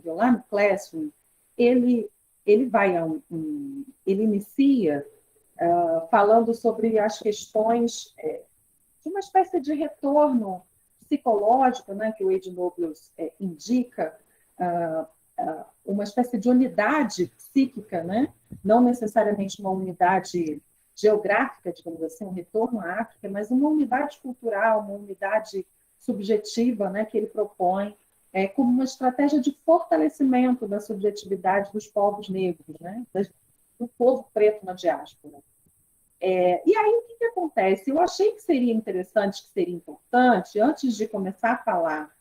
livro, lá no Classroom, ele vai ele inicia falando sobre as questões de uma espécie de retorno psicológico, né, que o Wade Nobles indica, uma espécie de unidade psíquica, né, não necessariamente uma unidade geográfica, digamos assim, um retorno à África, mas uma unidade cultural, uma unidade subjetiva, né, que ele propõe como uma estratégia de fortalecimento da subjetividade dos povos negros, né, do povo preto na diáspora. E aí, o que acontece? Eu achei que seria interessante, que seria importante, antes de começar a falar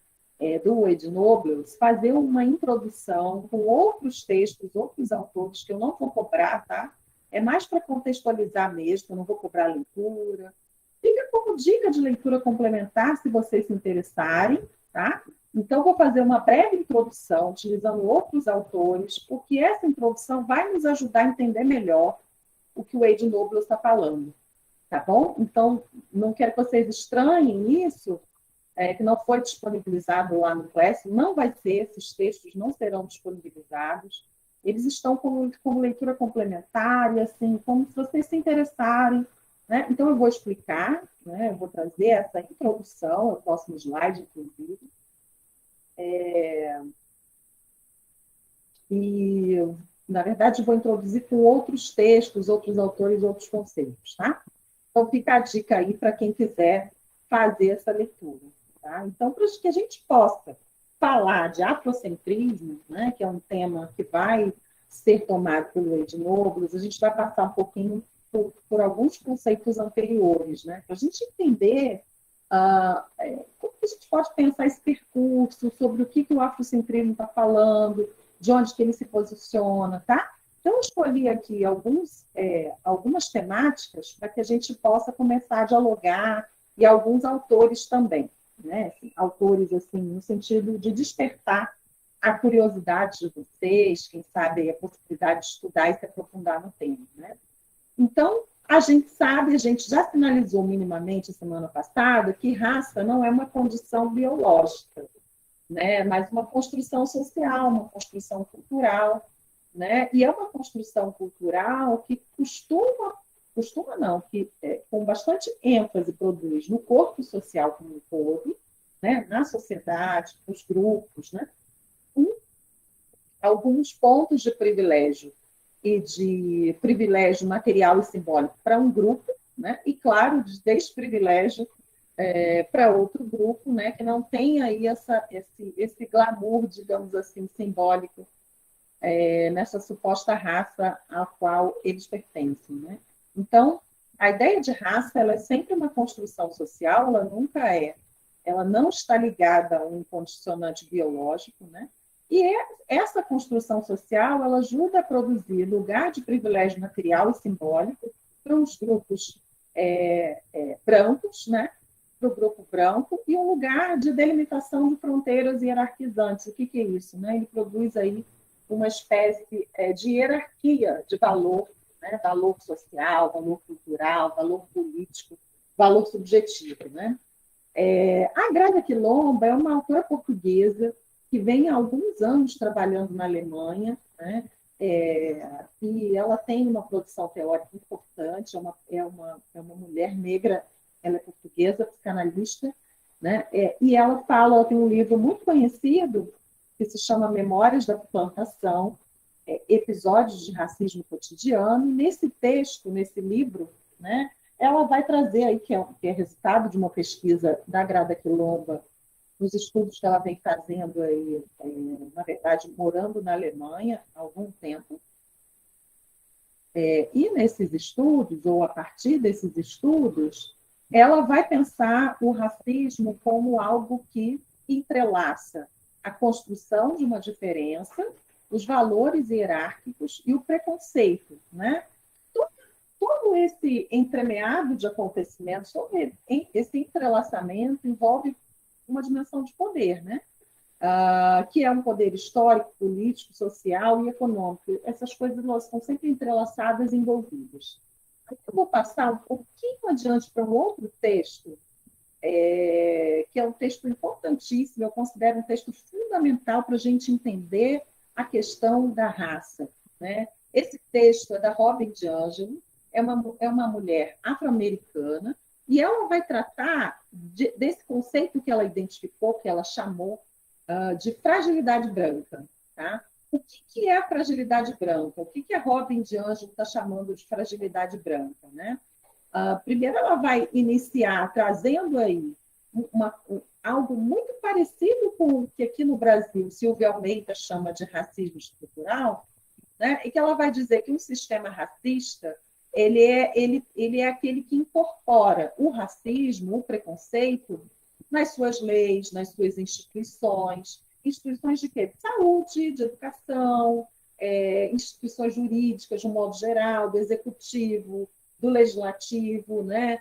do Wade Nobles, fazer uma introdução com outros textos, outros autores, que eu não vou cobrar, tá? É mais para contextualizar mesmo, eu não vou cobrar a leitura. Fica como dica de leitura complementar, se vocês se interessarem, tá? Então, vou fazer uma breve introdução, utilizando outros autores, porque essa introdução vai nos ajudar a entender melhor o que o Wade Nobles está falando, tá bom? Então, não quero que vocês estranhem isso, que não foi disponibilizado lá no Classroom, não vai ser, esses textos não serão disponibilizados, eles estão como leitura complementar, e assim, como se vocês se interessarem, né? Então, eu vou explicar, né? Eu vou trazer essa introdução, o próximo slide, inclusive, e, na verdade, vou introduzir com outros textos, outros autores, outros conceitos, tá? Então, fica a dica aí para quem quiser fazer essa leitura. Tá? Então, para que a gente possa falar de afrocentrismo, né, que é um tema que vai ser tomado pelo Wade Nobles, a gente vai passar um pouquinho por alguns conceitos anteriores, né, para a gente entender como que a gente pode pensar esse percurso, sobre o que o afrocentrismo está falando, de onde que ele se posiciona, tá? Então, eu escolhi aqui algumas temáticas para que a gente possa começar a dialogar, e alguns autores também, né? Assim, autores, assim, no sentido de despertar a curiosidade de vocês, quem sabe a possibilidade de estudar e se aprofundar no tema, né? Então, a gente sabe, a gente já sinalizou minimamente semana passada que raça não é uma condição biológica, né? Mas uma construção social, uma construção cultural, né? E é uma construção cultural que costuma não, que com bastante ênfase produz no corpo social como um todo, né? Na sociedade, nos grupos, né? Alguns pontos de privilégio e de privilégio material e simbólico para um grupo, né? E, claro, de desprivilégio para outro grupo, né? Que não tem aí esse glamour, digamos assim, simbólico nessa suposta raça à qual eles pertencem, né? Então, a ideia de raça ela é sempre uma construção social, ela não está ligada a um condicionante biológico, né? E essa construção social ela ajuda a produzir lugar de privilégio material e simbólico para os grupos brancos, né? Para o grupo branco, e um lugar de delimitação de fronteiras hierarquizantes. O que é isso? Né? Ele produz aí uma espécie de hierarquia de valor, né? Valor social, valor cultural, valor político, valor subjetivo. Né? A Grada Quilomba é uma autora portuguesa que vem há alguns anos trabalhando na Alemanha, né? E ela tem uma produção teórica importante, é uma mulher negra, ela é portuguesa, psicanalista, né? E ela tem um livro muito conhecido que se chama Memórias da Plantação, Episódios de Racismo Cotidiano, e nesse texto, nesse livro, né, ela vai trazer aí, que é resultado de uma pesquisa da Grada Quilomba, nos estudos que ela vem fazendo aí, na verdade, morando na Alemanha há algum tempo. E nesses estudos, ou a partir desses estudos, ela vai pensar o racismo como algo que entrelaça a construção de uma diferença, os valores hierárquicos e o preconceito, né? Todo esse entremeado de acontecimentos, todo esse entrelaçamento envolve uma dimensão de poder, né? Que é um poder histórico, político, social e econômico. Essas coisas elas estão sempre entrelaçadas e envolvidas. Eu vou passar um pouquinho adiante para um outro texto, que é um texto importantíssimo, eu considero um texto fundamental para a gente entender a questão da raça, né? Esse texto é da Robin DiAngelo, é uma mulher afro-americana, e ela vai tratar desse conceito que ela identificou, que ela chamou de fragilidade branca. Tá? O que é a fragilidade branca? O que a Robin DiAngelo está chamando de fragilidade branca? Né? Primeiro, ela vai iniciar trazendo aí algo muito parecido com o que aqui no Brasil Silvia Almeida chama de racismo estrutural, né? E que ela vai dizer que um sistema racista ele é aquele que incorpora o racismo, o preconceito, nas suas leis, nas suas instituições. Instituições de quê? De saúde, de educação, instituições jurídicas, de um modo geral, do executivo, do legislativo, né?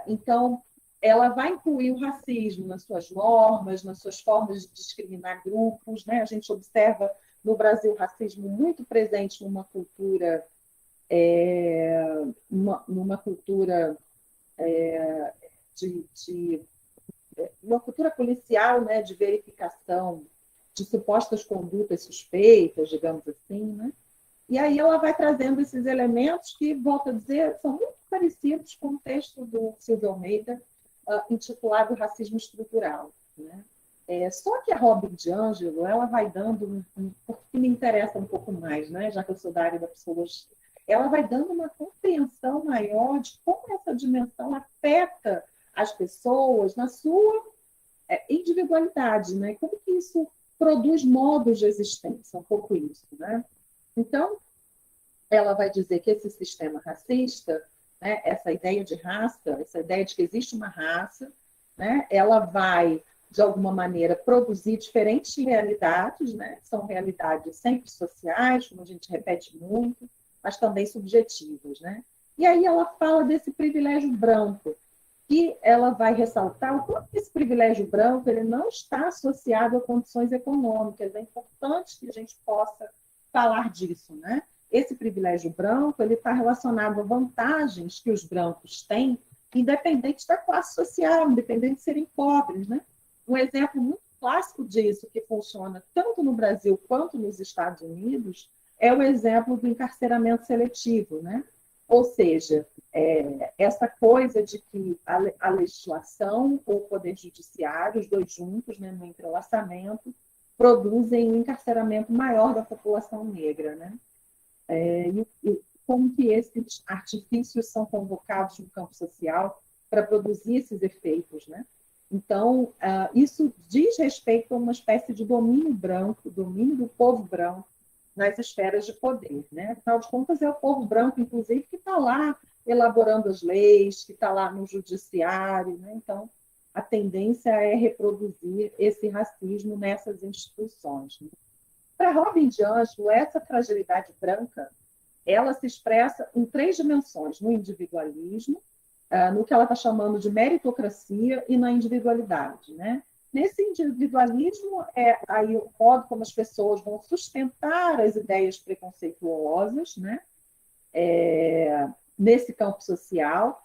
Então, ela vai incluir o racismo nas suas normas, nas suas formas de discriminar grupos, né? A gente observa no Brasil o racismo muito presente numa cultura, numa cultura de uma cultura policial, né? De verificação de supostas condutas suspeitas, digamos assim, né? E aí ela vai trazendo esses elementos que, volto a dizer, são muito parecidos com o texto do Silvio Almeida, intitulado Racismo Estrutural. Né? Só que a Robin DiAngelo, ela vai dando, porque me interessa um pouco mais, né? Já que eu sou da área da psicologia, ela vai dando uma compreensão maior de como essa dimensão afeta as pessoas na sua individualidade, né? Como que isso produz modos de existência, um pouco isso, né? Então, ela vai dizer que esse sistema racista, né, essa ideia de raça, essa ideia de que existe uma raça, né, ela vai, de alguma maneira, produzir diferentes realidades, né, são realidades sempre sociais, como a gente repete muito, mas também subjetivas. Né? E aí ela fala desse privilégio branco, que ela vai ressaltar o quanto esse privilégio branco ele não está associado a condições econômicas. É importante que a gente possa falar disso, né? Esse privilégio branco ele está relacionado a vantagens que os brancos têm, independente da classe social, independente de serem pobres, né? Um exemplo muito clássico disso, que funciona tanto no Brasil quanto nos Estados Unidos, é o exemplo do encarceramento seletivo, né? Ou seja, essa coisa de que a legislação ou o poder judiciário, os dois juntos, né, no entrelaçamento, produzem um encarceramento maior da população negra. Né? E como que esses artifícios são convocados no campo social para produzir esses efeitos. Né? Então, isso diz respeito a uma espécie de domínio branco, domínio do povo branco nas esferas de poder. Né? Afinal de contas, é o povo branco, inclusive, que está lá elaborando as leis, que está lá no judiciário. Né? Então, a tendência é reproduzir esse racismo nessas instituições. Né? Para Robin DiAngelo, essa fragilidade branca ela se expressa em 3 dimensões, no individualismo, no que ela está chamando de meritocracia e na individualidade. Né? Nesse individualismo, aí o modo como as pessoas vão sustentar as ideias preconceituosas, né? Nesse campo social,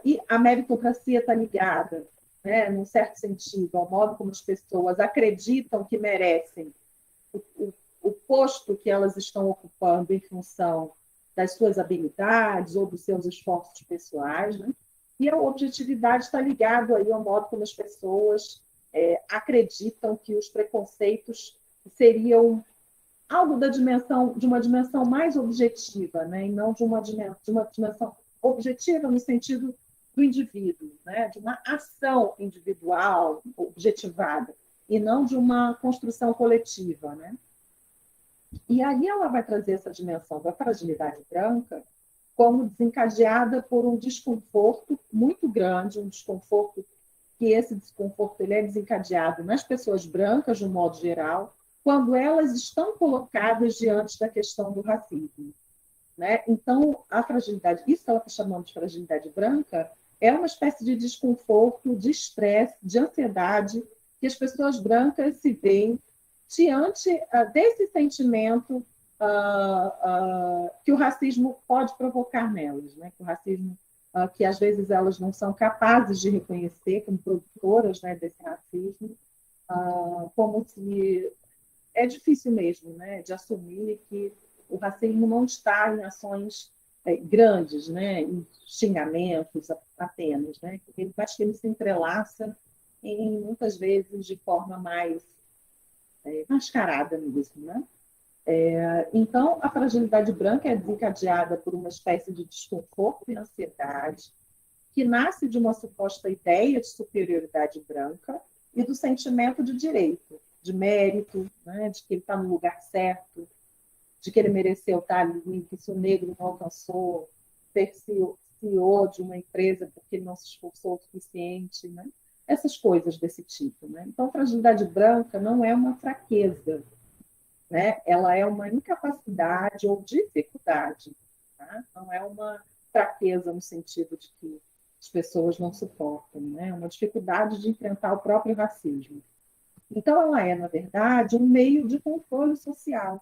e a meritocracia está ligada, né, num certo sentido, ao modo como as pessoas acreditam que merecem o posto que elas estão ocupando em função das suas habilidades ou dos seus esforços pessoais. Né? E a objetividade está ligada aí ao modo como as pessoas acreditam que os preconceitos seriam algo de uma dimensão mais objetiva, né? E não de uma dimensão objetiva no sentido do indivíduo, né? De uma ação individual objetivada, e não de uma construção coletiva. Né? E aí ela vai trazer essa dimensão da fragilidade branca como desencadeada por um desconforto muito grande, um desconforto que esse desconforto ele é desencadeado nas pessoas brancas, de um modo geral, quando elas estão colocadas diante da questão do racismo. Né? Então, a fragilidade, isso que ela está chamando de fragilidade branca, é uma espécie de desconforto, de estresse, de ansiedade, que as pessoas brancas se veem diante desse sentimento que o racismo pode provocar nelas, né? Que o racismo que às vezes elas não são capazes de reconhecer como produtoras, né, desse racismo, como se é difícil mesmo, né, de assumir que o racismo não está em ações grandes, né, em xingamentos apenas, né, ele acho que ele se entrelaça em muitas vezes de forma mais mascarada mesmo, né? Então, a fragilidade branca é desencadeada por uma espécie de desconforto e ansiedade que nasce de uma suposta ideia de superioridade branca e do sentimento de direito, de mérito, né, de que ele está no lugar certo, de que ele mereceu estar ali, que se o negro não alcançou ser CEO de uma empresa porque ele não se esforçou o suficiente, né? Essas coisas desse tipo. Né? Então, fragilidade branca não é uma fraqueza, né? Ela é uma incapacidade ou dificuldade, tá? Não é uma fraqueza no sentido de que as pessoas não suportam, né? É uma dificuldade de enfrentar o próprio racismo. Então, ela é, na verdade, um meio de controle social,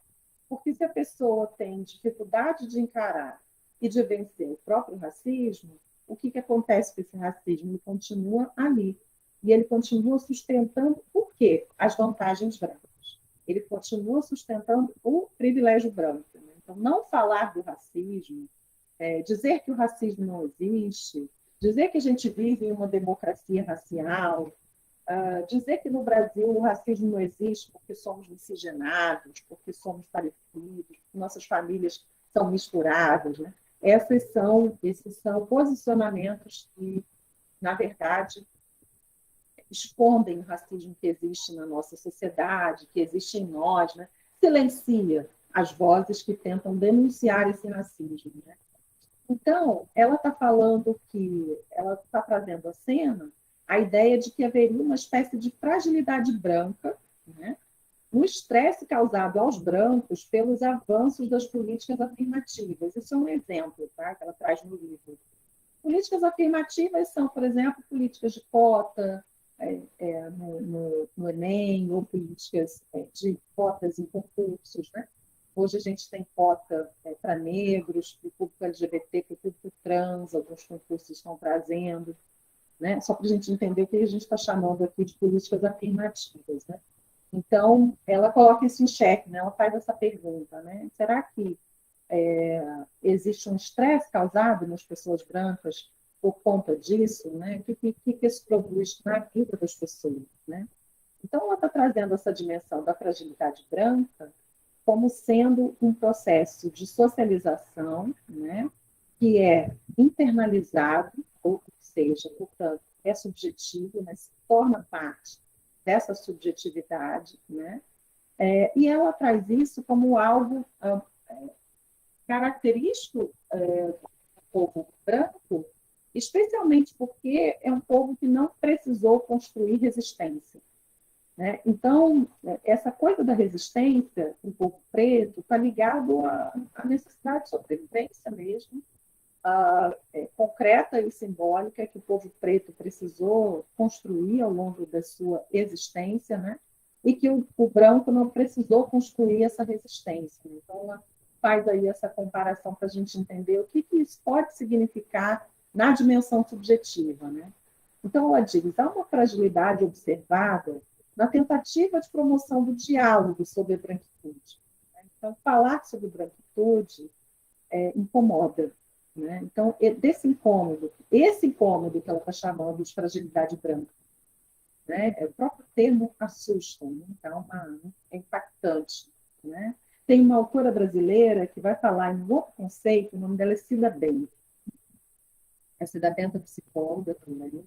porque se a pessoa tem dificuldade de encarar e de vencer o próprio racismo, o que acontece com esse racismo? Ele continua ali. E ele continua sustentando o quê? As vantagens brancas. Ele continua sustentando o privilégio branco. Né? Então, não falar do racismo, dizer que o racismo não existe, dizer que a gente vive em uma democracia racial, dizer que no Brasil o racismo não existe porque somos miscigenados, porque somos parecidos, porque nossas famílias são misturadas, né? Esses são posicionamentos que, na verdade, escondem o racismo que existe na nossa sociedade, que existe em nós, né? Silencia as vozes que tentam denunciar esse racismo. Né? Então, ela está falando que ela está trazendo à cena a ideia de que haveria uma espécie de fragilidade branca, né? Um estresse causado aos brancos pelos avanços das políticas afirmativas. Isso é um exemplo, tá? Que ela traz no livro. Políticas afirmativas são, por exemplo, políticas de cota no Enem, ou políticas de cotas em concursos, né? Hoje a gente tem cota para negros, para o público LGBT, para o público trans, alguns concursos estão trazendo, né? Só para a gente entender o que a gente está chamando aqui de políticas afirmativas. Né? Então, ela coloca isso em xeque, né? Ela faz essa pergunta, né? Será que existe um estresse causado nas pessoas brancas por conta disso? Né? O que isso produz na vida das pessoas? Né? Então, ela está trazendo essa dimensão da fragilidade branca como sendo um processo de socialização, né, que é internalizado, ou seja, portanto, é subjetivo, né, se torna parte dessa subjetividade, né, e ela traz isso como algo característico do povo branco, especialmente porque é um povo que não precisou construir resistência. Né? Então, essa coisa da resistência do povo preto está ligado à necessidade de sobrevivência mesmo, concreta e simbólica que o povo preto precisou construir ao longo da sua existência, né? E que o branco não precisou construir essa resistência. Então, ela faz aí essa comparação para a gente entender o que isso pode significar na dimensão subjetiva. Né? Então, ela diz, há uma fragilidade observada na tentativa de promoção do diálogo sobre a branquitude. Então, falar sobre branquitude incomoda. Né? Então, desse incômodo, esse incômodo que ela está chamando de fragilidade branca, né? O próprio termo assusta, né? Então, é impactante. Né? Tem uma autora brasileira que vai falar em um outro conceito, o nome dela é Cida Bento. A Cida Bento é psicóloga também,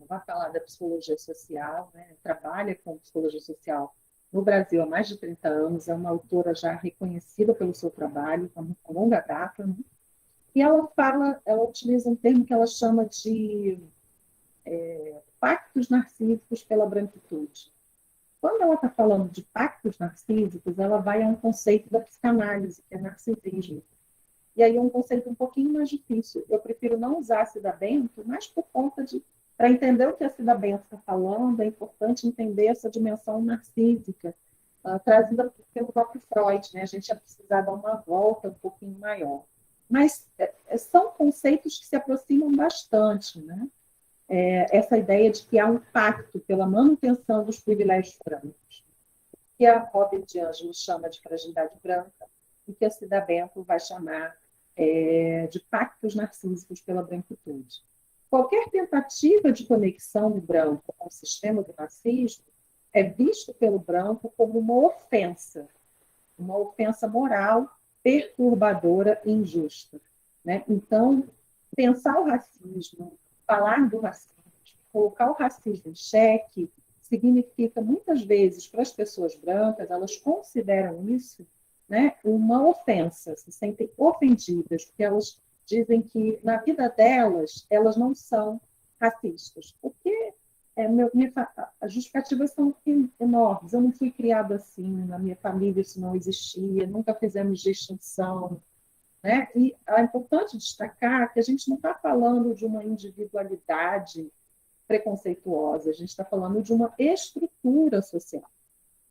vai falar da psicologia social, né? Trabalha com psicologia social no Brasil há mais de 30 anos, é uma autora já reconhecida pelo seu trabalho, com longa data, né? E ela utiliza um termo que ela chama de pactos narcísicos pela branquitude. Quando ela está falando de pactos narcísicos, ela vai a um conceito da psicanálise, que é narcisismo. E aí é um conceito um pouquinho mais difícil. Eu prefiro não usar a Cida Bento, mas por conta de... Para entender o que a Cida Bento está falando, é importante entender essa dimensão narcísica, trazida pelo próprio Freud. Né? A gente ia precisar dar uma volta um pouquinho maior. mas são conceitos que se aproximam bastante, né? Essa ideia de que há um pacto pela manutenção dos privilégios brancos, que a Robin DiAngelo chama de fragilidade branca, e que a Cida Bento vai chamar de pactos narcísicos pela branquitude. Qualquer tentativa de conexão do branco com o sistema do racismo é visto pelo branco como uma ofensa moral, perturbadora e injusta, né? Então, pensar o racismo, falar do racismo, colocar o racismo em xeque, significa, muitas vezes, para as pessoas brancas, elas consideram isso, né, uma ofensa, se sentem ofendidas, porque elas dizem que, na vida delas, elas não são racistas. Porque as justificativas são enormes. Eu não fui criada assim, na minha família isso não existia, nunca fizemos distinção. Né? E é importante destacar que a gente não está falando de uma individualidade preconceituosa, a gente está falando de uma estrutura social.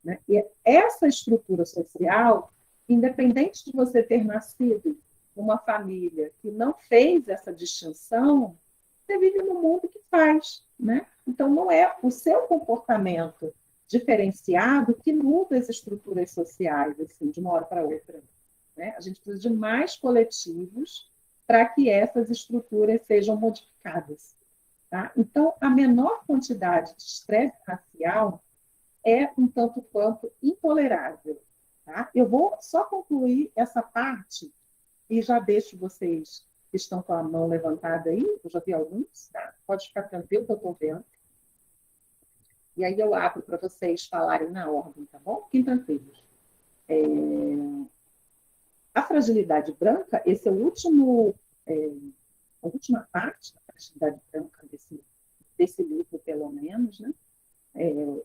Né? E essa estrutura social, independente de você ter nascido numa família que não fez essa distinção, você vive num mundo que faz. Né? Então, não é o seu comportamento diferenciado que muda as estruturas sociais, assim, de uma hora para outra. Né? A gente precisa de mais coletivos para que essas estruturas sejam modificadas. Tá? Então, a menor quantidade de estresse racial é um tanto quanto intolerável. Tá? Eu vou só concluir essa parte e já deixo vocês que estão com a mão levantada aí, eu já vi alguns, tá? Pode ficar tranquilo que eu estou vendo. E aí eu abro para vocês falarem na ordem, tá bom? Fiquem tranquilos. A fragilidade branca, esse é o último, a última parte da fragilidade branca desse livro, pelo menos, né?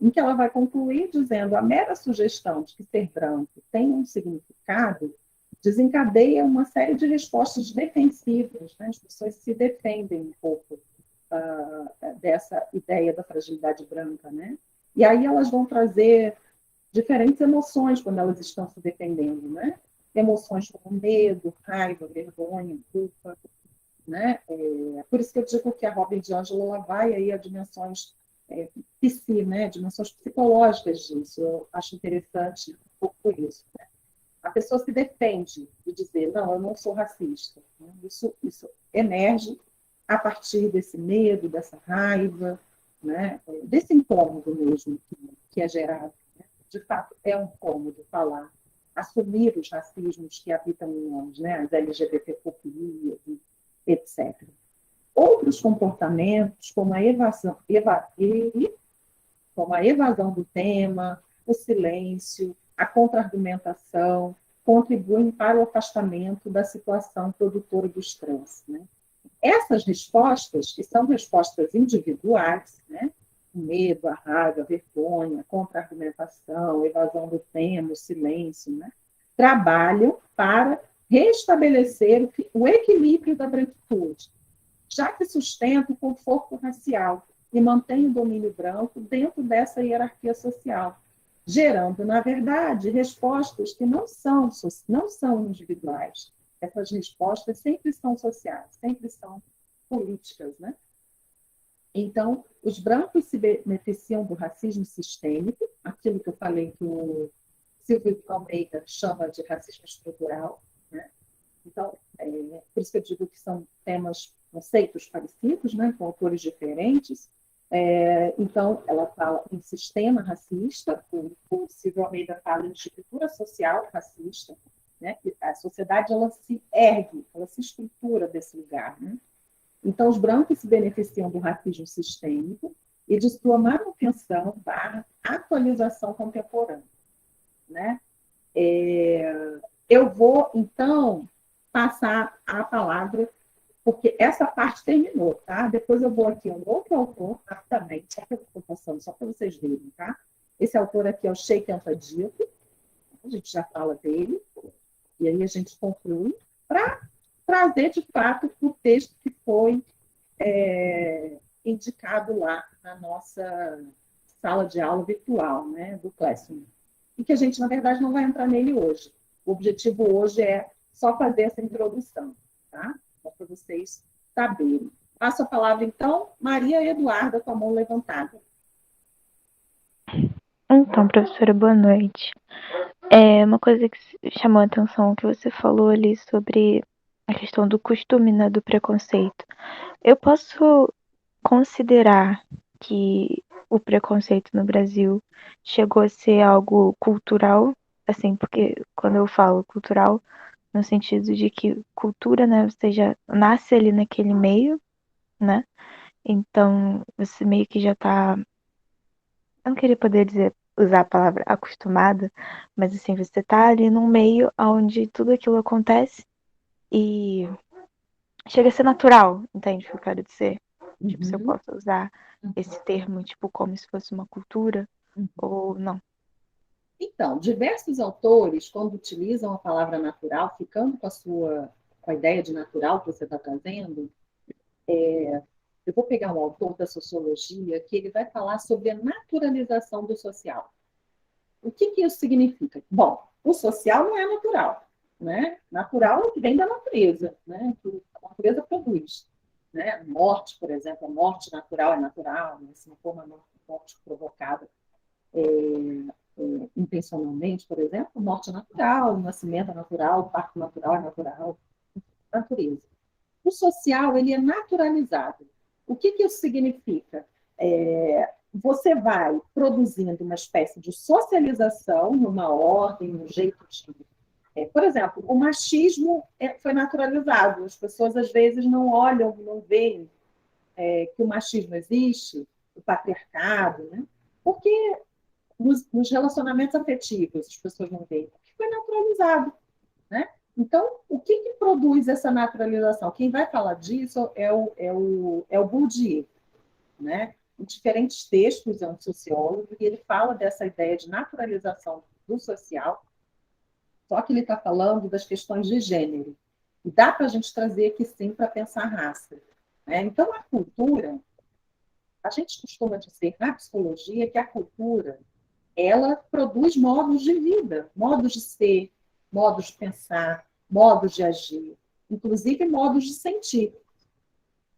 Em que ela vai concluir dizendo: a mera sugestão de que ser branco tem um significado desencadeia uma série de respostas defensivas, né? As pessoas se defendem um pouco dessa ideia da fragilidade branca, né? E aí elas vão trazer diferentes emoções quando elas estão se defendendo, né? Emoções como medo, raiva, vergonha, culpa, né? Por isso que eu digo que a Robin DiAngelo ela vai aí a dimensões né? Dimensões psicológicas disso. Eu acho interessante um pouco por isso. Né? A pessoa se defende de dizer: não, eu não sou racista. Né? Isso emerge a partir desse medo, dessa raiva, né? Desse incômodo mesmo que é gerado. Né? De fato, é um incômodo falar, assumir os racismos que habitam em nós, né? As LGBTfobias, etc. Outros comportamentos, como a evasão do tema, o silêncio, a contra-argumentação, contribuem para o afastamento da situação produtora do estresse. Né? Essas respostas, que são respostas individuais, né? O medo, a raiva, a vergonha, a contra-argumentação, a evasão do tema, o silêncio, né? Trabalham para restabelecer o equilíbrio da branquitude, já que sustenta o conforto racial e mantém o domínio branco dentro dessa hierarquia social, gerando, na verdade, respostas que não são individuais. Essas respostas sempre são sociais, sempre são políticas, né? Então, os brancos se beneficiam do racismo sistêmico, aquilo que eu falei que o Silvio Almeida chama de racismo estrutural, né? Então, por isso que eu digo que são conceitos parecidos, né, com autores diferentes. Então, ela fala em sistema racista, o Silvio Almeida fala em estrutura social racista, né? A sociedade ela se ergue, ela se estrutura desse lugar. Né? Então, os brancos se beneficiam do racismo sistêmico e de sua manutenção / atualização contemporânea. Né? Eu vou, então, passar a palavra, porque essa parte terminou, tá? Depois eu vou aqui a um outro autor, rapidamente, só que eu estou passando, só para vocês verem, tá? Esse autor aqui é o Cheikh Anta Diop, a gente já fala dele, e aí a gente conclui, para trazer, de fato, o texto que foi indicado lá na nossa sala de aula virtual, né, do Classroom. E que a gente, na verdade, não vai entrar nele hoje. O objetivo hoje é só fazer essa introdução. tá? Só para vocês saberem. Passo a palavra, então, Maria Eduarda, com a mão levantada. Então, professora, boa noite. Uma coisa que chamou a atenção que você falou ali sobre a questão do costume, né, do preconceito. Eu posso considerar que o preconceito no Brasil chegou a ser algo cultural, assim, porque quando eu falo cultural, no sentido de que cultura, né, você já nasce ali naquele meio, né? Então, você meio que já tá, eu não queria poder dizer, usar a palavra acostumada, mas assim, você tá ali num meio onde tudo aquilo acontece e chega a ser natural, entende o que eu quero dizer? Tipo, se eu Uhum. posso usar esse termo, tipo, como se fosse uma cultura, ou não. Então, diversos autores, quando utilizam a palavra natural, ficando com a ideia de natural que você está trazendo, eu vou pegar um autor da sociologia que ele vai falar sobre a naturalização do social. O que, que isso significa? Bom, o social não é natural, né? Natural é o que vem da natureza, né? Que a natureza produz, né? Morte, por exemplo, a morte natural é natural, né? Se não for uma morte provocada intencionalmente, por exemplo, morte é natural, nascimento é natural, parto natural é natural, natureza. O social, ele é naturalizado. O que, que isso significa? Você vai produzindo uma espécie de socialização numa ordem, num jeito de... por exemplo, o machismo foi naturalizado. As pessoas, às vezes, não olham, não veem que o machismo existe, o patriarcado, né? Porque nos relacionamentos afetivos as pessoas não veem, porque foi naturalizado, né? Então, o que, que produz essa naturalização? Quem vai falar disso é o Bourdieu, né? Em diferentes textos, é um sociólogo, e ele fala dessa ideia de naturalização do social, só que ele está falando das questões de gênero. E dá para a gente trazer aqui, sim, para pensar raça. Né? Então, a cultura, a gente costuma dizer na psicologia que a cultura ela produz modos de vida, modos de ser, modos de pensar, modos de agir, inclusive modos de sentir.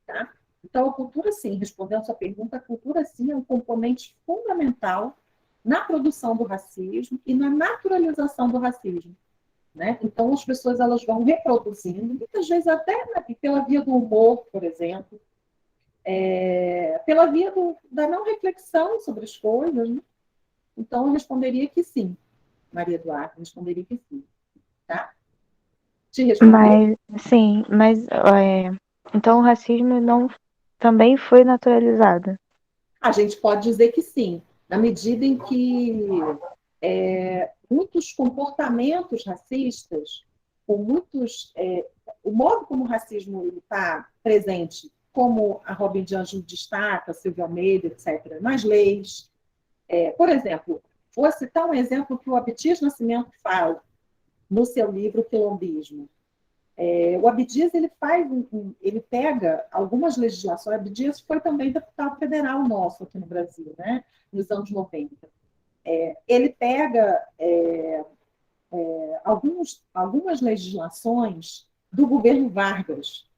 Tá? Então, a cultura, sim, respondendo a sua pergunta, a cultura, sim, é um componente fundamental na produção do racismo e na naturalização do racismo. Né? Então, as pessoas elas vão reproduzindo, muitas vezes até pela via do humor, por exemplo, pela via da não reflexão sobre as coisas. Né? Então, eu responderia que sim, Maria Eduarda, responderia que sim. Tá? Te respondi? Mas, sim, mas então o racismo não também foi naturalizado. A gente pode dizer que sim, na medida em que muitos comportamentos racistas, ou o modo como o racismo está presente, como a Robin DiAngelo destaca, Silvia Almeida, etc., nas leis. Por exemplo, vou citar um exemplo que o Abdias Nascimento fala no seu livro Quilombismo. O Abdias ele pega algumas legislações. O Abdias foi também deputado federal nosso aqui no Brasil, né, nos anos 90. Ele pega algumas legislações do governo Vargas,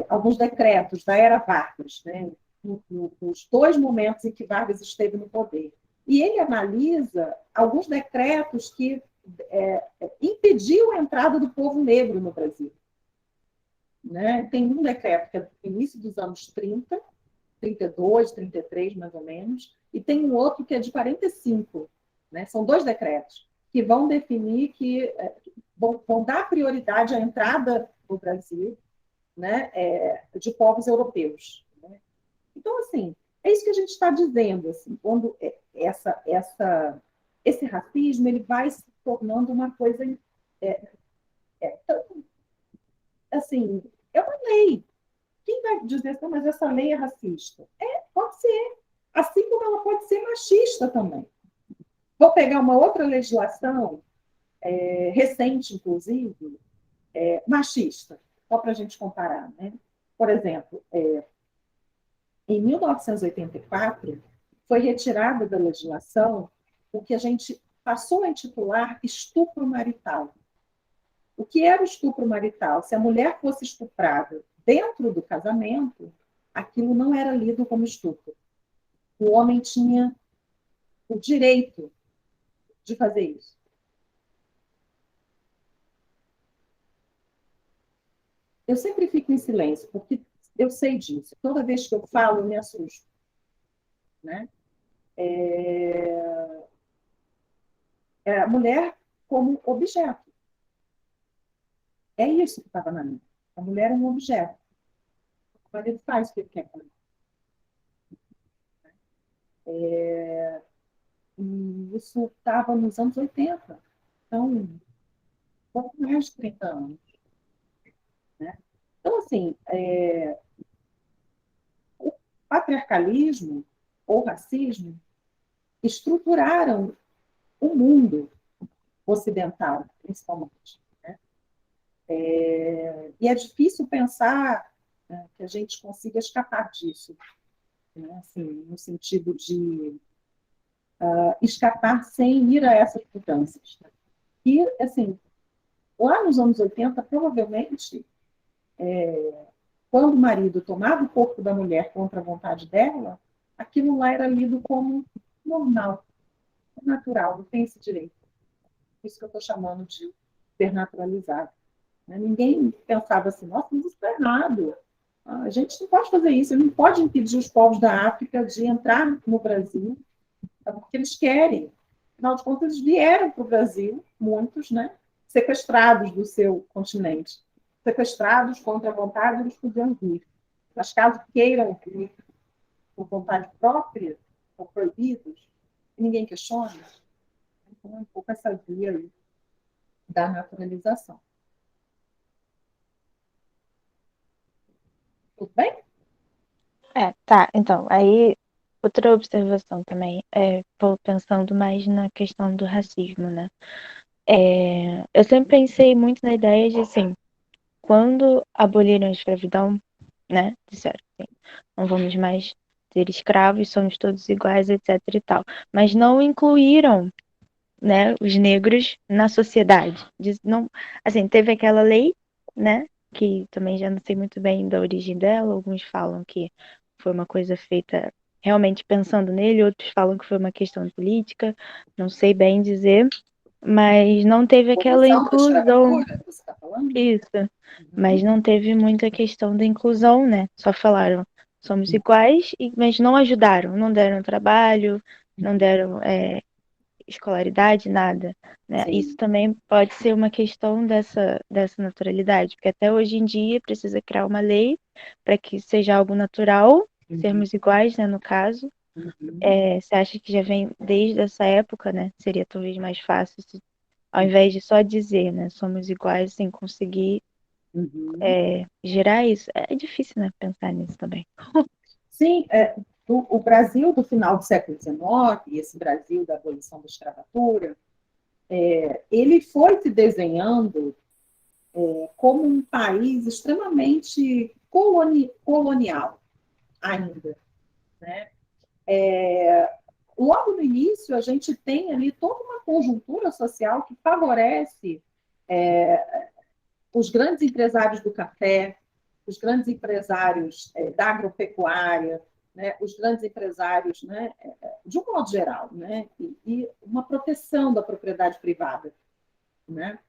alguns decretos da era Vargas, né, nos dois momentos em que Vargas esteve no poder. E ele analisa alguns decretos que impediam a entrada do povo negro no Brasil. Né? Tem um decreto que é do início dos anos 30, 32, 33, mais ou menos, e tem um outro que é de 45. Né? São dois decretos que vão definir vão dar prioridade à entrada no Brasil, né, de povos europeus. Né? Então, assim, é isso que a gente está dizendo. Assim, quando esse racismo ele vai se tornando uma coisa assim, é uma lei. Quem vai dizer assim, mas essa lei é racista? Pode ser. Assim como ela pode ser machista também. Vou pegar uma outra legislação, recente, inclusive, machista, só para a gente comparar. Né? Por exemplo, em 1984, foi retirada da legislação o que a gente passou a intitular estupro marital. O que era o estupro marital? Se a mulher fosse estuprada dentro do casamento, aquilo não era lido como estupro. O homem tinha o direito de fazer isso. Eu sempre fico em silêncio, porque eu sei disso. Toda vez que eu falo, eu me assusto. Né? É a mulher como objeto. É isso que estava na minha. A mulher é um objeto. O marido faz o que ele quer com ela. E isso estava nos anos 80. Então, pouco mais de 30 anos. Né? Então, assim, o patriarcalismo ou racismo estruturaram o mundo ocidental, principalmente. Né? E é difícil pensar, né, que a gente consiga escapar disso, né? Assim, no sentido de escapar sem ir a essas mudanças. E, assim, lá nos anos 80, provavelmente, quando o marido tomava o corpo da mulher contra a vontade dela, aquilo lá era lido como normal, natural, não tem esse direito. Isso que eu estou chamando de ser naturalizado. Né? Ninguém pensava assim, nossa, mas isso está errado. A gente não pode fazer isso, não pode impedir os povos da África de entrar no Brasil, porque eles querem. Afinal de contas, eles vieram para o Brasil, muitos, né? Sequestrados do seu continente. Sequestrados contra a vontade, eles podiam vir. Mas caso queiram vir por vontade própria, ou proibidos, ninguém questiona. Então, é um pouco essa via aí da naturalização. Tudo bem? Tá. Então, aí, outra observação também, vou pensando mais na questão do racismo, né? Eu sempre pensei muito na ideia de, assim, quando aboliram a escravidão, né, disseram assim, não vamos mais ter escravos, somos todos iguais, etc e tal. Mas não incluíram, né, os negros na sociedade. Não, assim, teve aquela lei, né, que também já não sei muito bem da origem dela, alguns falam que foi uma coisa feita realmente pensando nele, outros falam que foi uma questão política, não sei bem dizer, mas não teve aquela Abolição da inclusão. escravatura, você está falando? Isso, mas Uhum. não teve muita questão da inclusão, né? Só falaram, somos iguais, mas não ajudaram, não deram trabalho, não deram escolaridade, nada, né? Isso Sim. também pode ser uma questão dessa naturalidade, porque até hoje em dia precisa criar uma lei para que seja algo natural, sermos iguais, né, no caso. Uhum. Você acha que já vem desde essa época, né? Seria talvez mais fácil se, ao invés de só dizer, né, somos iguais, sem conseguir Uhum. gerar isso. É difícil, né, pensar nisso também. Sim, o Brasil do final do século XIX, esse Brasil da abolição da escravatura, ele foi se desenhando como um país extremamente colonial ainda. Né? Logo no início, a gente tem ali toda uma conjuntura social que favorece os grandes empresários do café, os grandes empresários da agropecuária, né, os grandes empresários, né, de um modo geral, né, e uma proteção da propriedade privada. Né?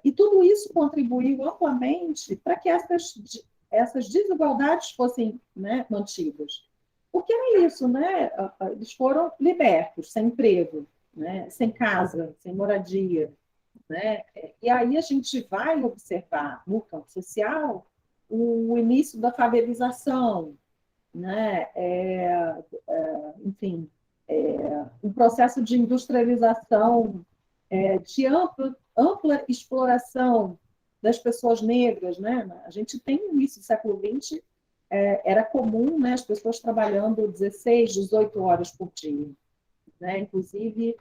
E tudo isso contribuiu amplamente para que essas desigualdades fossem, né, mantidas. Porque era isso, né? Eles foram libertos, sem emprego, né? Sem casa, sem moradia. Né? E aí a gente vai observar no campo social o início da favelização, né? Enfim, um processo de industrialização, de ampla exploração das pessoas negras. Né? A gente tem no início do século XX, era comum, né, as pessoas trabalhando 16, 18 horas por dia. Né? Inclusive,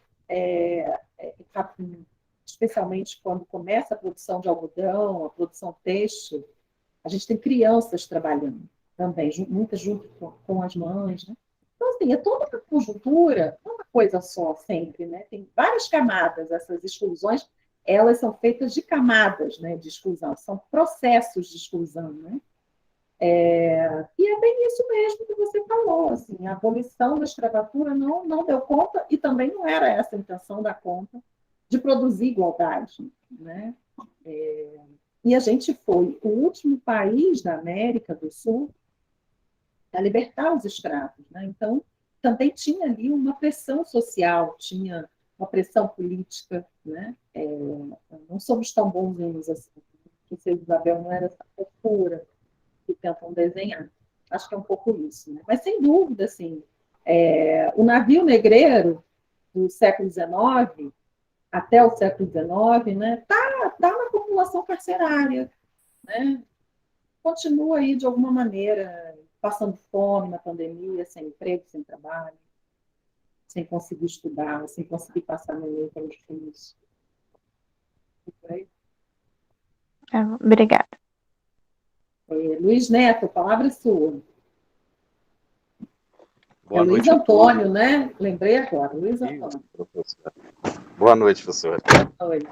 especialmente quando começa a produção de algodão, a produção têxtil, a gente tem crianças trabalhando também, muitas junto com as mães. Né? Então, assim, é toda uma conjuntura, não é uma coisa só sempre. Né? Tem várias camadas, essas exclusões, elas são feitas de camadas, né, de exclusão, são processos de exclusão, né? E é bem isso mesmo que você falou, assim, a abolição da escravatura não deu conta, e também não era essa a intenção da conta, de produzir igualdade, né? E a gente foi o último país da América do Sul a libertar os escravos, né? Então, também tinha ali uma pressão social, tinha uma pressão política, né? Não somos tão bonzinhos assim, que Isabel não era essa fofura que tentam desenhar. Acho que é um pouco isso, né? Mas, sem dúvida, assim, o navio negreiro do século XIX até o século XIX, né, tá na população carcerária, né? Continua aí, de alguma maneira, passando fome na pandemia, sem emprego, sem trabalho, sem conseguir estudar, sem conseguir passar no meio pelos filhos. Obrigada. Luiz Neto, palavra sua. Boa Luiz noite a Antônio, todos. né? Lembrei agora, Luiz Isso, Antônio. professor. Boa noite, professor. Boa noite.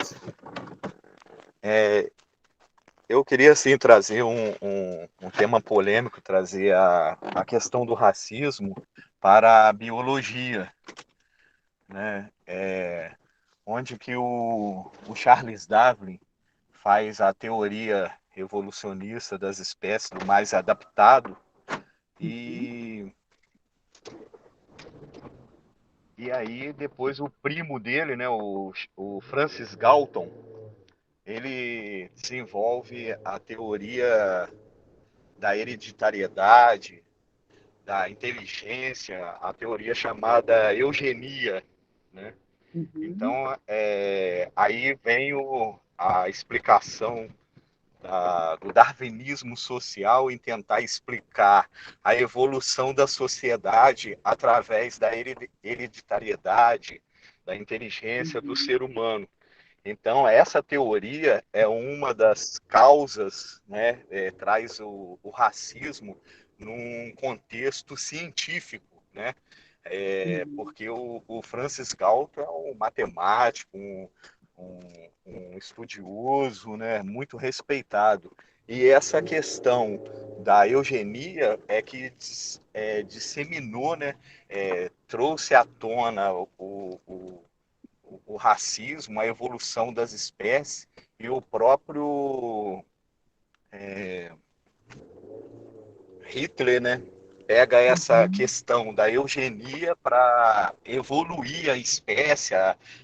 Eu queria, assim, trazer um tema polêmico, trazer a questão do racismo para a biologia, né? Onde que o Charles Darwin faz a teoria evolucionista das espécies do mais adaptado e aí depois o primo dele, né, o Francis Galton, ele desenvolve a teoria da hereditariedade, da inteligência, a teoria chamada eugenia, né? Então, aí vem a explicação do darwinismo social em tentar explicar a evolução da sociedade através da hereditariedade, da inteligência do ser humano. Então, essa teoria é uma das causas, né, traz o racismo num contexto científico, né? Porque o Francis Galton é um matemático, um estudioso, né, muito respeitado. E essa questão da eugenia é que disseminou, né, trouxe à tona o racismo, a evolução das espécies e o próprio Hitler, né, pega essa questão da eugenia para evoluir a espécie,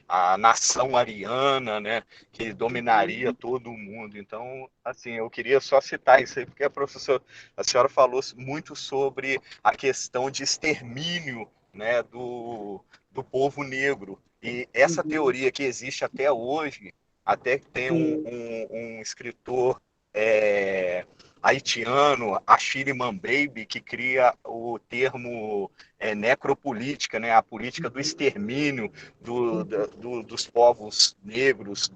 a nação ariana, né, que dominaria todo o mundo. Então, assim, eu queria só citar isso aí, porque a senhora falou muito sobre a questão de extermínio, né, do povo negro. E essa teoria que existe até hoje, até que tem um escritor haitiano, Achille Mbembe, que cria o termo necropolítica, né, a política do extermínio dos povos negros,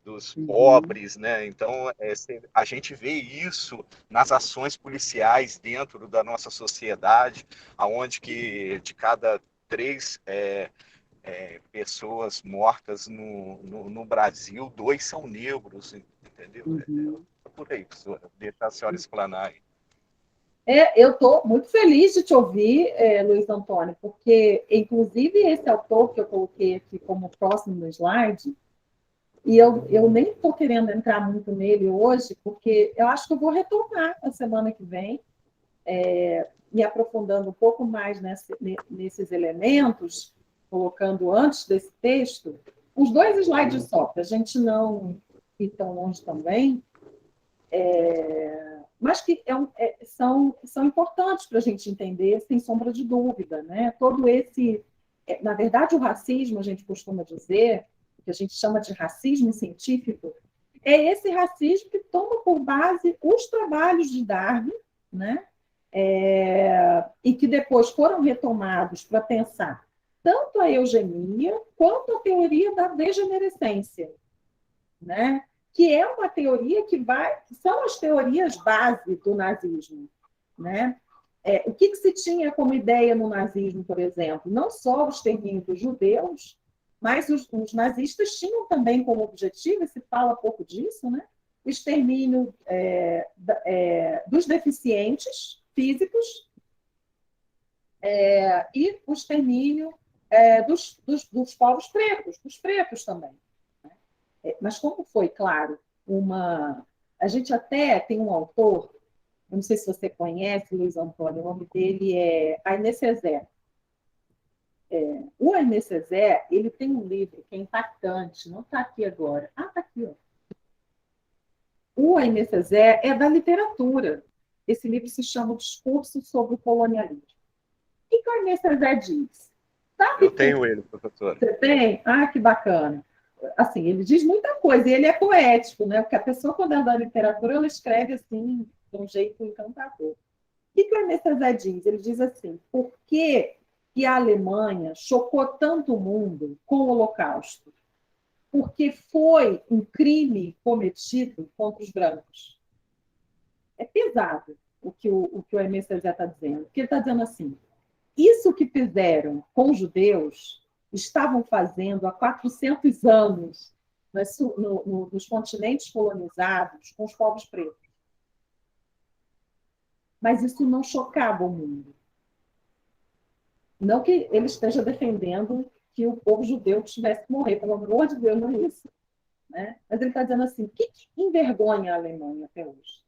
dos pobres, né? Então, a gente vê isso nas ações policiais dentro da nossa sociedade, aonde que de cada 3 pessoas mortas no Brasil, 2 são negros, entendeu? Por aí, professora, deixa a senhora explanar aí. Eu estou muito feliz de te ouvir, Luiz Antônio, porque, inclusive, esse autor que eu coloquei aqui como próximo no slide, e eu nem estou querendo entrar muito nele hoje, porque eu acho que eu vou retornar na semana que vem, me aprofundando um pouco mais nesses elementos, colocando antes desse texto, os 2 slides só, para a gente não ir tão longe também, mas que são importantes para a gente entender, sem sombra de dúvida, né? Todo esse... Na verdade, o racismo, a gente costuma dizer, que a gente chama de racismo científico, é esse racismo que toma por base os trabalhos de Darwin, né? E que depois foram retomados para pensar tanto a eugenia quanto a teoria da degenerescência, né? Que é uma teoria que são as teorias base do nazismo, né? O que se tinha como ideia no nazismo, por exemplo? Não só o extermínio dos judeus, Mas os nazistas tinham também como objetivo, e se fala pouco disso, né, o extermínio dos deficientes físicos e o extermínio dos povos pretos, dos pretos também. Mas como foi, claro, a gente até tem um autor, eu não sei se você conhece, Luiz Antônio, o nome dele é Aimé Césaire. O Aimé Césaire, ele tem um livro que é impactante, não está aqui agora. Ah, está aqui, ó. O Aimé Césaire é da literatura. Esse livro se chama Discurso sobre o Colonialismo. O que o Aimé Césaire diz? Sabe Eu tenho ele, professor. Você tem? Ah, que bacana. Assim, ele diz muita coisa, e ele é poético, né? Porque a pessoa, quando é da literatura, ela escreve assim, de um jeito encantador. O que o Aimé Césaire diz? Ele diz assim, por que a Alemanha chocou tanto o mundo com o Holocausto? Porque foi um crime cometido contra os brancos. É pesado o que o Aimé Césaire está dizendo. Porque ele está dizendo assim, isso que fizeram com os judeus estavam fazendo há 400 anos nos continentes colonizados com os povos pretos. Mas isso não chocava o mundo. Não que ele esteja defendendo que o povo judeu tivesse que morrer, pelo amor de Deus, não é isso. Né? Mas ele está dizendo assim, o que envergonha a Alemanha até hoje?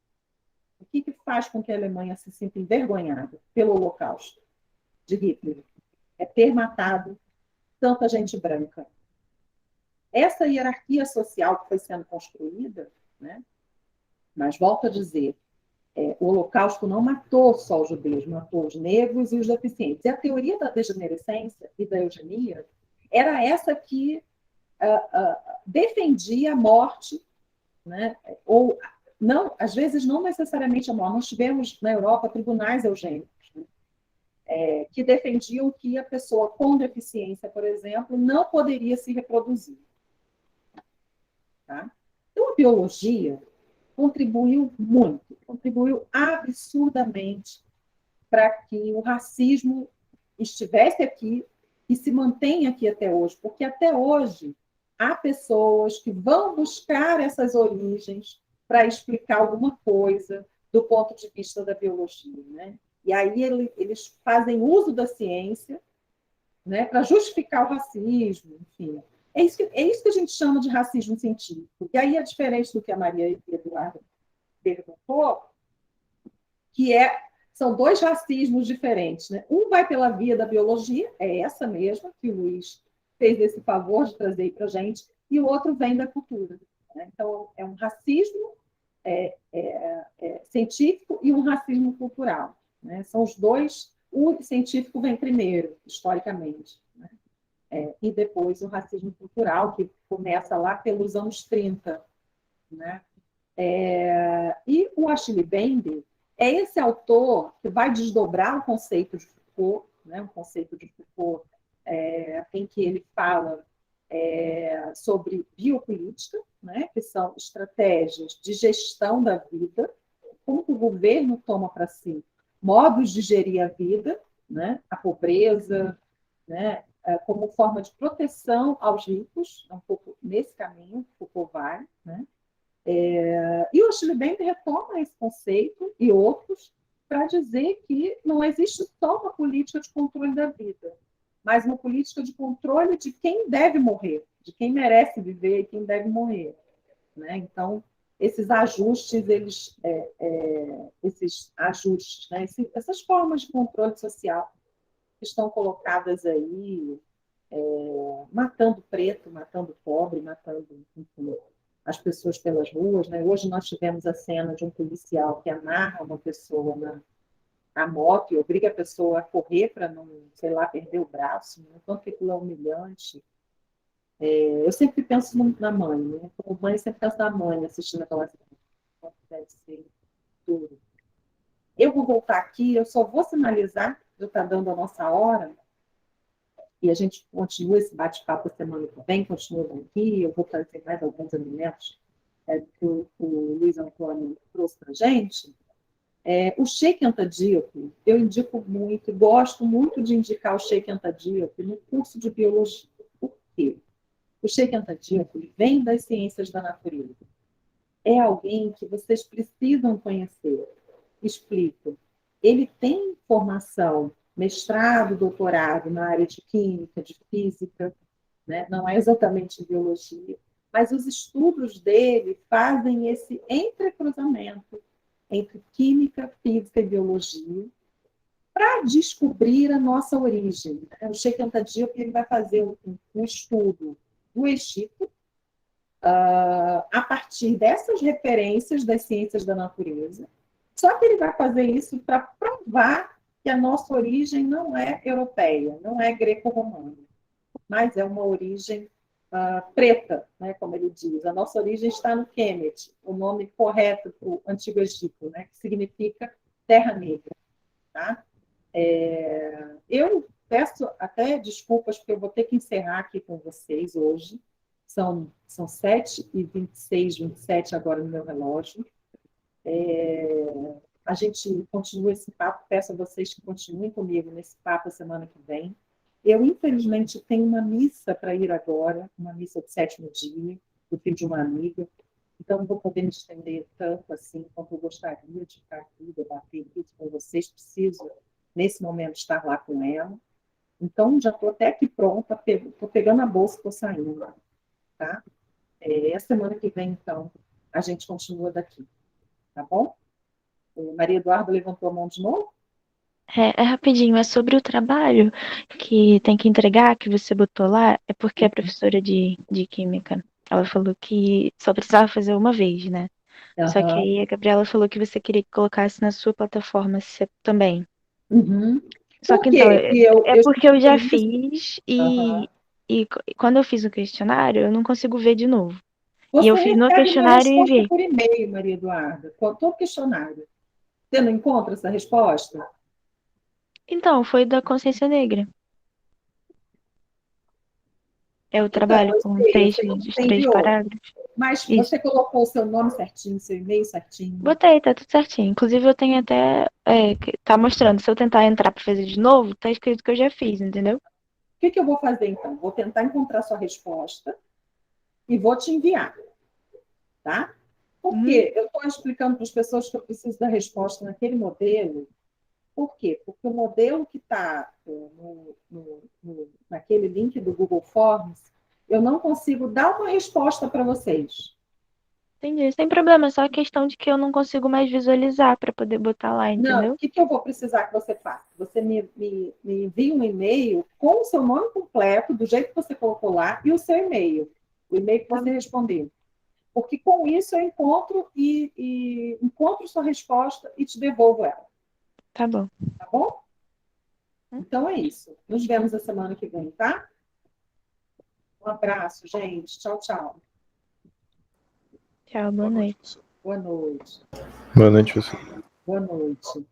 O que faz com que a Alemanha se sinta envergonhada pelo Holocausto de Hitler? É ter matado tanta gente branca. Essa hierarquia social que foi sendo construída, né? Mas volto a dizer, o Holocausto não matou só os judeus, matou os negros e os deficientes. E a teoria da degenerescência e da eugenia era essa que defendia a morte, né? Ou não, às vezes não necessariamente a morte. Nós tivemos na Europa tribunais eugênicos, né? Que defendiam que a pessoa com deficiência, por exemplo, não poderia se reproduzir. Tá? Então, a biologia contribuiu muito, contribuiu absurdamente para que o racismo estivesse aqui e se mantenha aqui até hoje, porque até hoje há pessoas que vão buscar essas origens para explicar alguma coisa do ponto de vista da biologia, né? E aí eles fazem uso da ciência, né, para justificar o racismo, enfim. É isso que a gente chama de racismo científico. E aí é diferente do que a Maria Eduarda perguntou, que são dois racismos diferentes. Né? Um vai pela via da biologia, é essa mesma, que o Luiz fez esse favor de trazer para a gente, e o outro vem da cultura. Né? Então, é um racismo científico e um racismo cultural. Né? São os dois, o científico vem primeiro, historicamente. Né? E depois o racismo cultural, que começa lá pelos anos 30. Né? E o Achille Mbembe é esse autor que vai desdobrar o conceito de Foucault, né? Um conceito de Foucault em que ele fala sobre biopolítica, né? Que são estratégias de gestão da vida, como que o governo toma para si modos de gerir a vida, né? A pobreza, né? Como forma de proteção aos ricos, um pouco nesse caminho que Foucault vai, né? E o Achille Mbembe retoma esse conceito e outros para dizer que não existe só uma política de controle da vida, mas uma política de controle de quem deve morrer, de quem merece viver e quem deve morrer. Né? Então, esses ajustes, né? Essas formas de controle social que estão colocadas aí, matando preto, matando pobre, matando, enfim, as pessoas pelas ruas. Né? Hoje nós tivemos a cena de um policial que amarra uma pessoa na moto e obriga a pessoa a correr para não, sei lá, perder o braço. Né? Quanto que aquilo é humilhante. Eu sempre penso na mãe, né? Como mãe, eu sempre penso na mãe assistindo aquela cena. Deve ser duro. Eu vou voltar aqui, eu só vou sinalizar, já está dando a nossa hora, e a gente continua esse bate-papo semana que vem, continua aqui, eu vou trazer mais alguns elementos que o Luiz Antônio trouxe para a gente. O Sheikh Anta Diop, eu indico muito, gosto muito de indicar o Sheikh Anta Diop no curso de biologia. Por quê? O Sheikh Anta Diop vem das ciências da natureza. É alguém que vocês precisam conhecer. Explico. Ele tem formação, mestrado, doutorado na área de química, de física, né? Não é exatamente biologia, mas os estudos dele fazem esse entrecruzamento entre química, física e biologia para descobrir a nossa origem. O Sheikh Anta Diop ele vai fazer um estudo do Egito a partir dessas referências das ciências da natureza, só que ele vai fazer isso para provar que a nossa origem não é europeia, não é greco-romana, mas é uma origem preta, né, como ele diz. A nossa origem está no Kemet, o nome correto para o Antigo Egito, né, que significa Terra Negra. Tá? Eu peço até desculpas, porque eu vou ter que encerrar aqui com vocês hoje. São 7h26, 27 agora no meu relógio. A gente continua esse papo, peço a vocês que continuem comigo nesse papo a semana que vem. Eu, infelizmente, tenho uma missa para ir agora, uma missa de 7º dia, do filho de uma amiga, então não vou poder me estender tanto assim quanto eu gostaria de ficar aqui, debater isso com vocês, preciso, nesse momento, estar lá com ela. Então, já estou até aqui pronta, estou pegando a bolsa e estou saindo, tá? A semana que vem, então, a gente continua daqui, tá bom? Maria Eduarda levantou a mão de novo? É rapidinho, é sobre o trabalho que tem que entregar, que você botou lá, é porque a professora de química, ela falou que só precisava fazer uma vez, né? Só que Aham. aí a Gabriela falou que você queria que colocasse na sua plataforma também. Uhum. Só Por que então, quê que eu é porque eu já sugiro isso? fiz Aham. e quando eu fiz o questionário, eu não consigo ver de novo. E eu Você fiz no recebe minha questionário e resposta enviei. por e-mail, Maria Eduarda, com todo questionário. Você não encontra essa resposta? Então, foi da consciência negra. É o Então, trabalho com eu três, sei que os você três enviou, parágrafos. mas Isso. você colocou o seu nome certinho, seu e-mail certinho. Botei, tá tudo certinho. Inclusive, eu tenho até. Tá mostrando. Se eu tentar entrar pra fazer de novo, tá escrito que eu já fiz, entendeu? O que eu vou fazer, então? Vou tentar encontrar sua resposta e vou te enviar, tá? Por Uhum. quê? Eu estou explicando para as pessoas que eu preciso da resposta naquele modelo. Por quê? Porque o modelo que está naquele link do Google Forms, eu não consigo dar uma resposta para vocês. Entendi. Sem problema, é só a questão de que eu não consigo mais visualizar pra poder botar lá, Não, o entendeu? que eu vou precisar que você faça? Você me envie um e-mail com o seu nome completo, do jeito que você colocou lá, e o seu e-mail, o e-mail que Tá, você respondeu. Porque com isso eu encontro e encontro sua resposta e te devolvo ela. tá bom. Tá bom? Então é isso. Nos vemos a semana que vem, tá? Um abraço, gente. Tchau, tchau. Tchau, boa Boa noite, noite. professor. Boa noite. Boa noite, você. Boa noite.